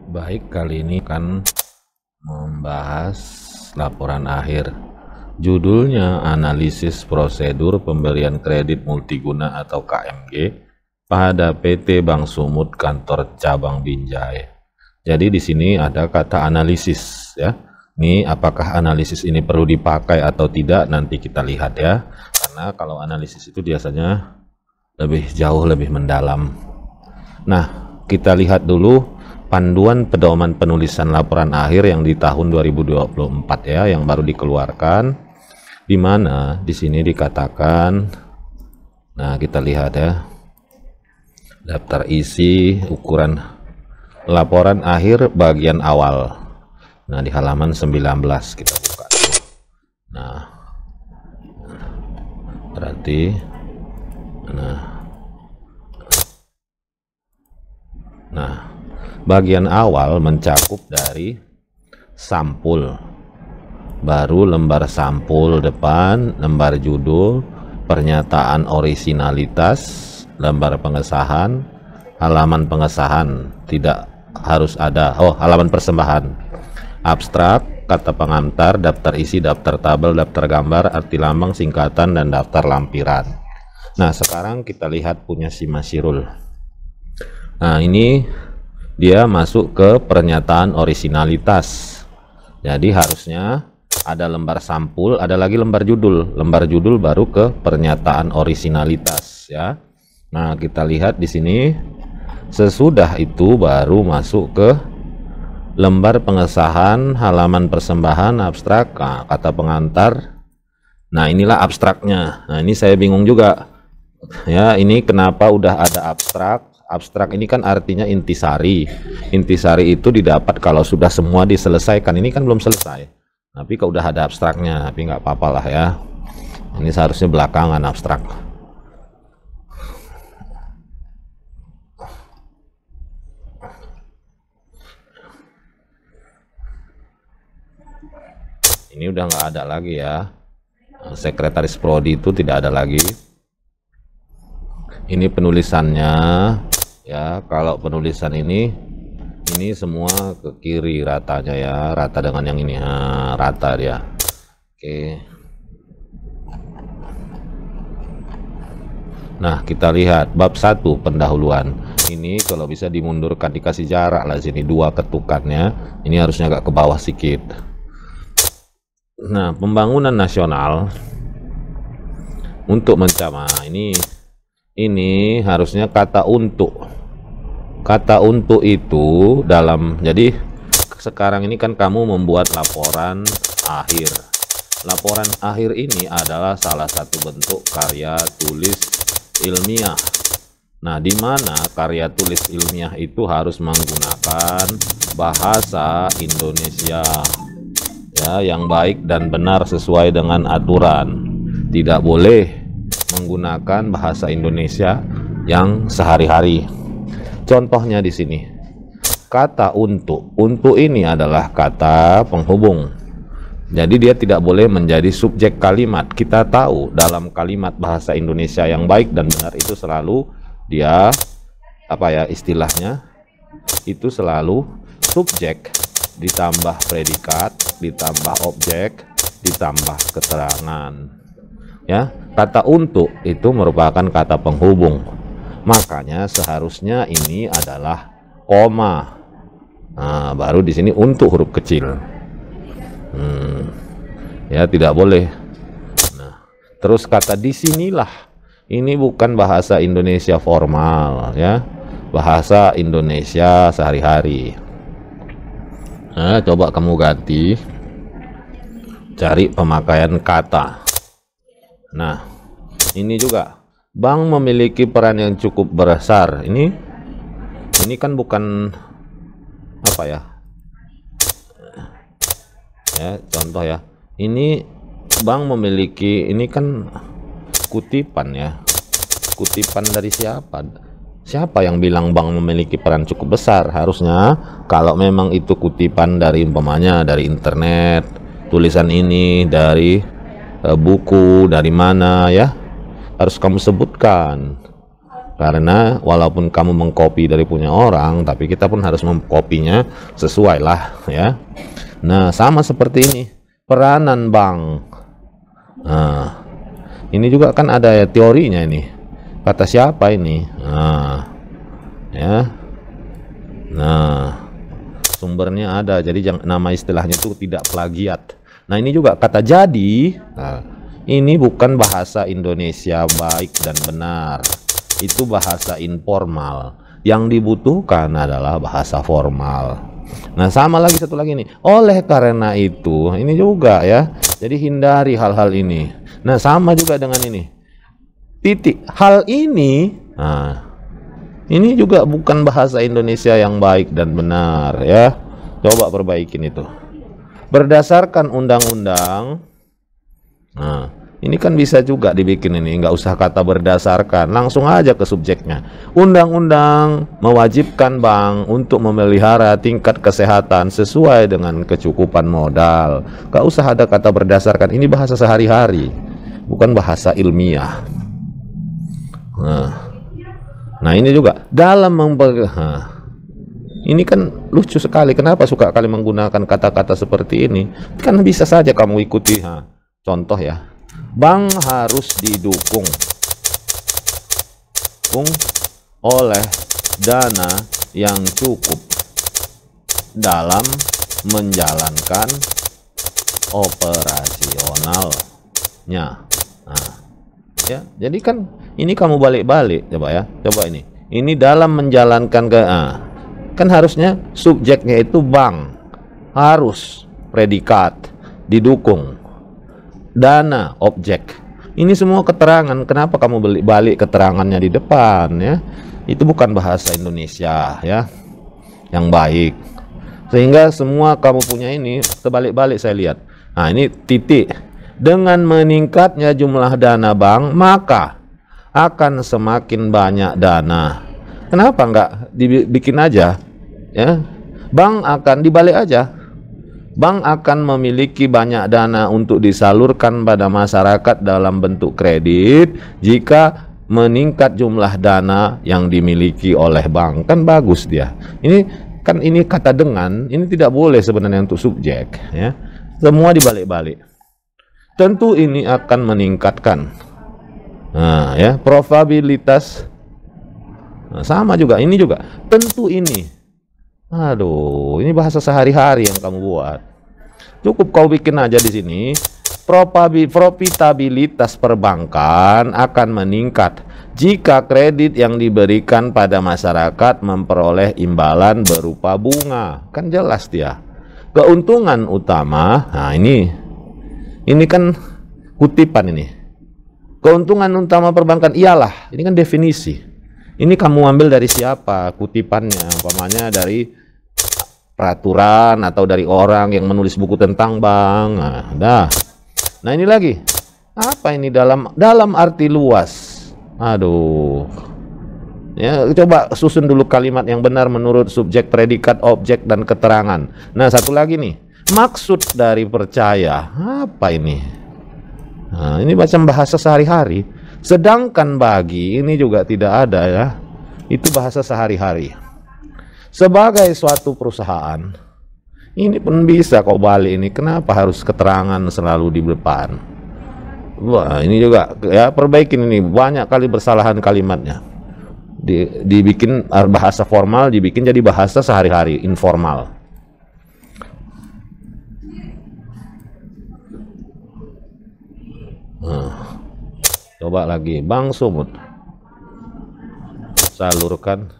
Baik, kali ini akan membahas laporan akhir. Judulnya analisis prosedur pemberian kredit multiguna atau KMG pada PT Bank Sumut Kantor Cabang Binjai. Jadi di sini ada kata analisis ya. Ini apakah analisis ini perlu dipakai atau tidak nanti kita lihat ya. Karena kalau analisis itu biasanya lebih jauh lebih mendalam. Nah, kita lihat dulu panduan pedoman penulisan laporan akhir yang di tahun 2024 ya, yang baru dikeluarkan, di mana di sini dikatakan, nah kita lihat ya, daftar isi ukuran laporan akhir bagian awal. Nah di halaman 19 kita buka dulu. Nah berarti nah bagian awal mencakup dari sampul, baru lembar sampul depan, lembar judul, pernyataan orisinalitas, lembar pengesahan, halaman pengesahan, tidak harus ada, halaman persembahan, abstrak, kata pengantar, daftar isi, daftar tabel, daftar gambar, arti lambang, singkatan, dan daftar lampiran. Nah sekarang kita lihat punya si Masirul. Nah ini dia masuk ke pernyataan orisinalitas. Jadi harusnya ada lembar sampul, ada lagi lembar judul. Lembar judul baru ke pernyataan orisinalitas ya. Nah, kita lihat di sini sesudah itu baru masuk ke lembar pengesahan, halaman persembahan, abstrak, kata pengantar. Nah, inilah abstraknya. Nah, ini saya bingung juga. Ya, ini kenapa udah ada abstrak? Abstrak ini kan artinya intisari. Intisari itu didapat kalau sudah semua diselesaikan. Ini kan belum selesai. Tapi kalau udah ada abstraknya, tapi nggak apa-apa lah ya. Ini seharusnya belakangan abstrak. Ini udah nggak ada lagi ya. Sekretaris Prodi itu tidak ada lagi. Ini penulisannya ya, kalau penulisan ini semua ke kiri ratanya ya, rata dengan yang ini, nah, rata dia. Oke. Nah kita lihat bab 1 pendahuluan. Ini kalau bisa dimundurkan, dikasih jarak lah sini 2 ketukannya, ini harusnya agak ke bawah sedikit. Nah pembangunan nasional untuk mencapai ini harusnya kata untuk itu dalam, jadi sekarang ini kan kamu membuat laporan akhir. Laporan akhir ini adalah salah satu bentuk karya tulis ilmiah. Nah di mana karya tulis ilmiah itu harus menggunakan bahasa Indonesia ya, yang baik dan benar sesuai dengan aturan. Tidak boleh menggunakan bahasa Indonesia yang sehari-hari. Contohnya di sini, kata untuk ini adalah kata penghubung. Jadi dia tidak boleh menjadi subjek kalimat. Kita tahu dalam kalimat bahasa Indonesia yang baik dan benar itu selalu dia apa ya istilahnya, itu selalu subjek ditambah predikat ditambah objek ditambah keterangan. Ya, kata untuk itu merupakan kata penghubung. Makanya seharusnya ini adalah koma. Nah, baru di sini untuk huruf kecil. Ya, tidak boleh. Nah, terus kata disinilah. Ini bukan bahasa Indonesia formal ya. Bahasa Indonesia sehari-hari. Nah, coba kamu ganti. Cari pemakaian kata. Nah, ini juga bank memiliki peran yang cukup besar. Ini kan bukan apa ya? Ya, contoh ya. Ini bank memiliki, ini kan kutipan ya. Kutipan dari siapa? Siapa yang bilang bank memiliki peran cukup besar? Harusnya kalau memang itu kutipan dari umpamanya dari internet, tulisan ini dari buku, dari mana ya, harus kamu sebutkan. Karena walaupun kamu mengcopy dari punya orang, tapi kita pun harus mengcopy-nya sesuai lah ya. Nah, sama seperti ini peranan bank. Nah, ini juga kan ada ya teorinya ini. Kata siapa ini? Nah, ya. Nah, sumbernya ada. Jadi nama istilahnya itu tidak plagiat. Nah, ini juga kata jadi. Nah, ini bukan bahasa Indonesia baik dan benar. Itu bahasa informal. Yang dibutuhkan adalah bahasa formal. Nah, sama lagi satu lagi nih. Oleh karena itu, ini juga ya. Jadi hindari hal-hal ini. Nah, sama juga dengan ini. Titik. Hal ini, nah, ini juga bukan bahasa Indonesia yang baik dan benar ya. Coba perbaikin itu. Berdasarkan undang-undang. Nah, ini kan bisa juga dibikin ini, nggak usah kata berdasarkan, langsung aja ke subjeknya. Undang-undang mewajibkan bank untuk memelihara tingkat kesehatan sesuai dengan kecukupan modal. Nggak usah ada kata berdasarkan, ini bahasa sehari-hari, bukan bahasa ilmiah. Nah ini juga dalam ini kan lucu sekali. Kenapa suka kali menggunakan kata-kata seperti ini? Kan bisa saja kamu ikuti. Contoh ya. Bank harus didukung oleh dana yang cukup dalam menjalankan operasionalnya. Nah, ya, jadi kan ini kamu balik-balik, coba ya, coba ini. Ini dalam menjalankan kan harusnya subjeknya itu bank, harus predikat, didukung. Dana, objek. Ini semua keterangan. Kenapa kamu balik keterangannya di depan ya? Itu bukan bahasa Indonesia ya yang baik. Sehingga semua kamu punya ini terbalik-balik saya lihat. Nah, ini titik. Dengan meningkatnya jumlah dana bank, maka akan semakin banyak dana. Kenapa enggak dibikin aja ya? Bank akan dibalik aja. Bank akan memiliki banyak dana untuk disalurkan pada masyarakat dalam bentuk kredit jika meningkat jumlah dana yang dimiliki oleh bank. Kan bagus dia. Ini kan ini kata dengan, ini tidak boleh sebenarnya untuk subjek ya. Semua dibalik-balik. Tentu ini akan meningkatkan ya, probabilitas. Nah, sama juga ini juga. Tentu ini. Aduh, ini bahasa sehari-hari yang kamu buat. Cukup kau bikin aja di sini. Profitabilitas perbankan akan meningkat jika kredit yang diberikan pada masyarakat memperoleh imbalan berupa bunga. Kan jelas dia. Keuntungan utama. Nah, ini kan kutipan ini. Keuntungan utama perbankan ialah, ini kan definisi. Ini kamu ambil dari siapa kutipannya? Umpamanya dari peraturan atau dari orang yang menulis buku tentang bank. Nah, ini lagi. Apa ini dalam arti luas? Aduh. Ya, coba susun dulu kalimat yang benar menurut subjek, predikat, objek dan keterangan. Nah, satu lagi nih. Maksud dari percaya. Apa ini? Nah, ini macam bahasa sehari-hari. Sedangkan bagi ini juga tidak ada ya. Itu bahasa sehari-hari. Sebagai suatu perusahaan, ini pun bisa kau balik ini. Kenapa harus keterangan selalu di depan? Wah, ini juga ya, perbaikin ini. Banyak kali bersalahan kalimatnya. Dibikin bahasa formal, dibikin jadi bahasa sehari-hari, informal. Coba lagi, Bank Sumut salurkan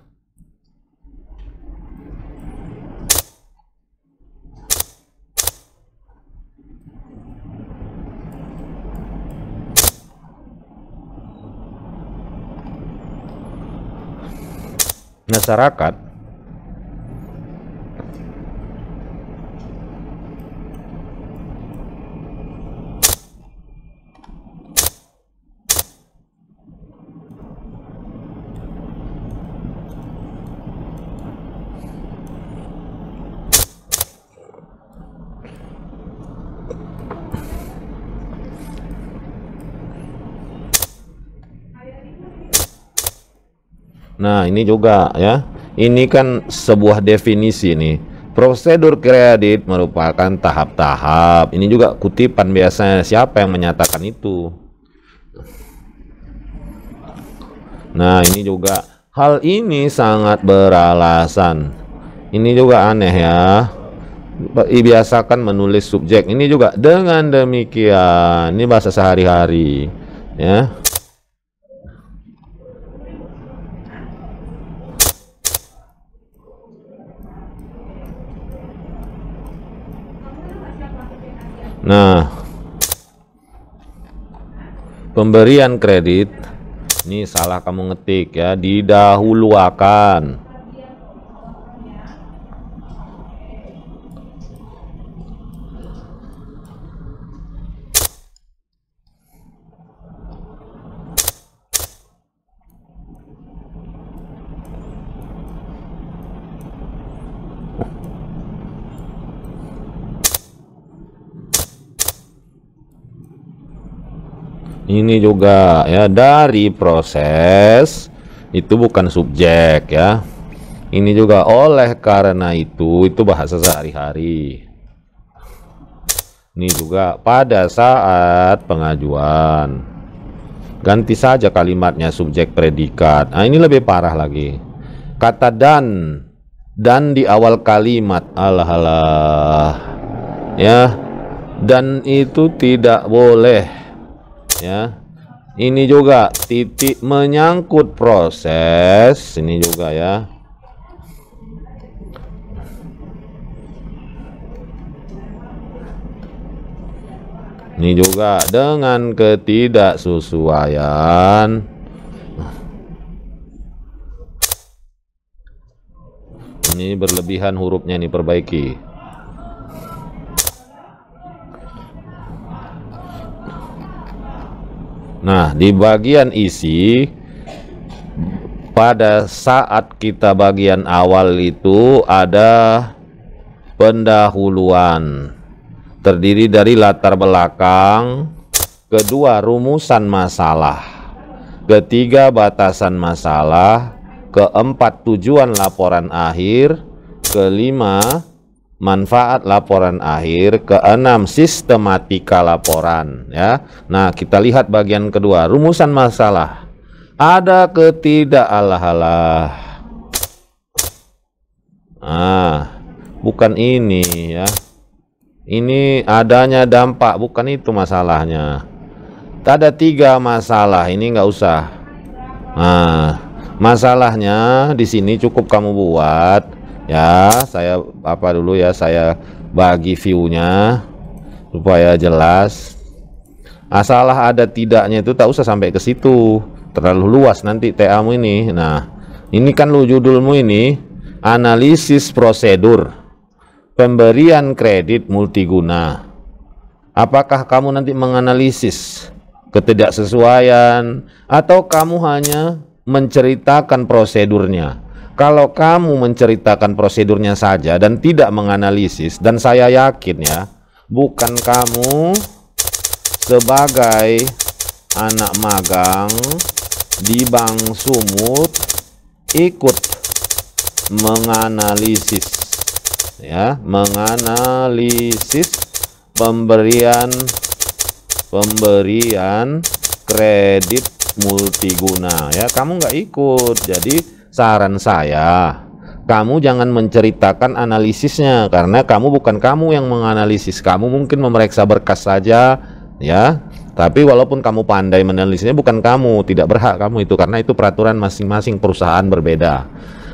masyarakat Nah, ini juga ya. Ini kan sebuah definisi nih. Prosedur kredit merupakan tahap-tahap. Ini juga kutipan biasanya. Siapa yang menyatakan itu? Nah, ini juga hal ini sangat beralasan. Ini juga aneh ya. Biasakan menulis subjek. Ini juga dengan demikian. Ini bahasa sehari-hari ya. Nah, pemberian kredit ini salah kamu ngetik ya, didahuluakan. Ini juga ya, dari proses itu bukan subjek ya. Ini juga oleh karena itu bahasa sehari-hari. Ini juga pada saat pengajuan. Ganti saja kalimatnya subjek predikat. Nah, ini lebih parah lagi. Kata dan di awal kalimat, alah ya, dan itu tidak boleh ya. Ini juga titik menyangkut proses, ini juga ya. Ini juga dengan ketidaksesuaian. Ini berlebihan hurufnya, ini perbaiki. Nah, di bagian isi, pada saat kita bagian awal itu ada pendahuluan, terdiri dari latar belakang, kedua rumusan masalah, ketiga batasan masalah, keempat tujuan laporan akhir, kelima manfaat laporan akhir, keenam sistematika laporan ya. Nah, kita lihat bagian kedua, rumusan masalah. Ada ketidak-alah-alah. Bukan ini ya. Ini adanya dampak, bukan itu masalahnya. Ada 3 masalah, ini nggak usah. Nah, masalahnya di sini cukup kamu buat ya. Saya apa dulu ya, saya bagi view-nya supaya jelas. Masalah ada tidaknya itu tak usah sampai ke situ, terlalu luas nanti TA-mu ini. Nah, ini kan lu judulmu ini analisis prosedur pemberian kredit multiguna. Apakah kamu nanti menganalisis ketidaksesuaian atau kamu hanya menceritakan prosedurnya? Kalau kamu menceritakan prosedurnya saja dan tidak menganalisis, dan saya yakin ya, bukan kamu sebagai anak magang di Bank Sumut ikut menganalisis ya, menganalisis pemberian kredit multiguna ya. Kamu nggak ikut. Jadi saran saya, kamu jangan menceritakan analisisnya, karena kamu bukan kamu yang menganalisis. Kamu mungkin memeriksa berkas saja ya, tapi walaupun kamu pandai menanalisisnya, bukan kamu, tidak berhak kamu itu, karena itu peraturan masing-masing perusahaan berbeda.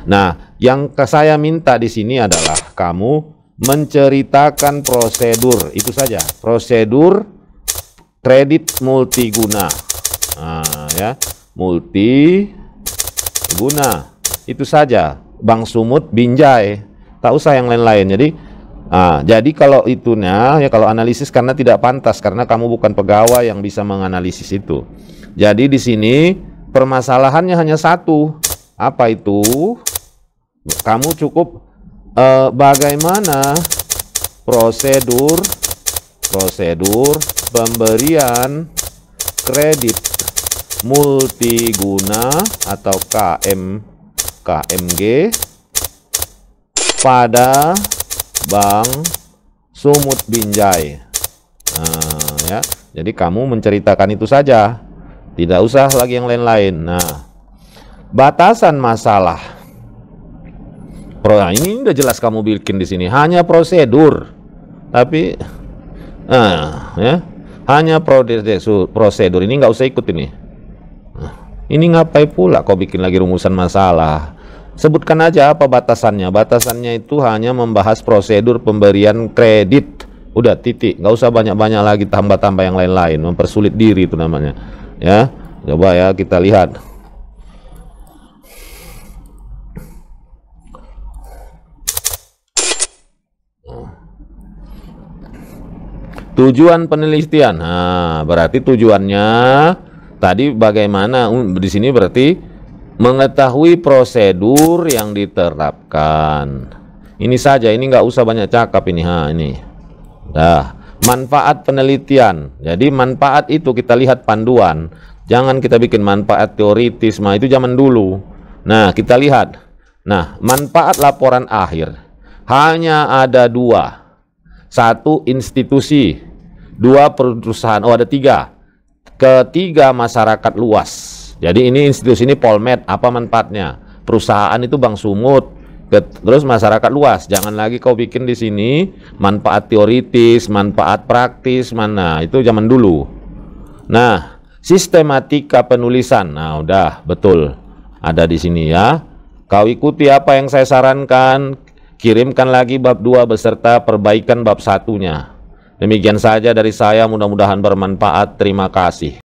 Nah, yang saya minta di sini adalah kamu menceritakan prosedur, itu saja, prosedur kredit multiguna. Nah, ya, multiguna. Itu saja, Bank Sumut Binjai, tak usah yang lain-lain. Jadi kalau itunya ya, kalau analisis karena tidak pantas, karena kamu bukan pegawai yang bisa menganalisis itu. Jadi di sini permasalahannya hanya satu. Apa itu? Kamu cukup bagaimana prosedur pemberian kredit multiguna atau KMG pada Bank Sumut Binjai. Nah, ya. Jadi kamu menceritakan itu saja. Tidak usah lagi yang lain-lain. Nah, batasan masalah. Nah, ini udah jelas kamu bikin di sini. Hanya prosedur. Tapi ya. Hanya prosedur. Ini nggak usah ikut ini. Ini ngapain pula kau bikin lagi rumusan masalah? Sebutkan aja apa batasannya. Batasannya itu hanya membahas prosedur pemberian kredit. Udah, titik. Nggak usah banyak-banyak lagi tambah-tambah yang lain-lain. Mempersulit diri itu namanya. Ya, coba ya kita lihat. Tujuan penelitian. Nah, berarti tujuannya tadi bagaimana? Di sini berarti mengetahui prosedur yang diterapkan. Ini saja, ini nggak usah banyak cakap ini. Ini. Dah, manfaat penelitian. Jadi manfaat itu kita lihat panduan. Jangan kita bikin manfaat teoritis, itu zaman dulu. Nah, kita lihat. Nah, manfaat laporan akhir hanya ada dua. Satu, institusi. Dua, perusahaan. Oh, ada tiga. Ketiga, masyarakat luas. Jadi ini institusi ini Polmed. Apa manfaatnya? Perusahaan itu Bank Sumut. Terus masyarakat luas. Jangan lagi kau bikin di sini manfaat teoritis, manfaat praktis, mana itu zaman dulu. Nah, sistematika penulisan. Nah, udah betul ada di sini ya. Kau ikuti apa yang saya sarankan. Kirimkan lagi bab 2 beserta perbaikan bab 1-nya. Demikian saja dari saya, mudah-mudahan bermanfaat. Terima kasih.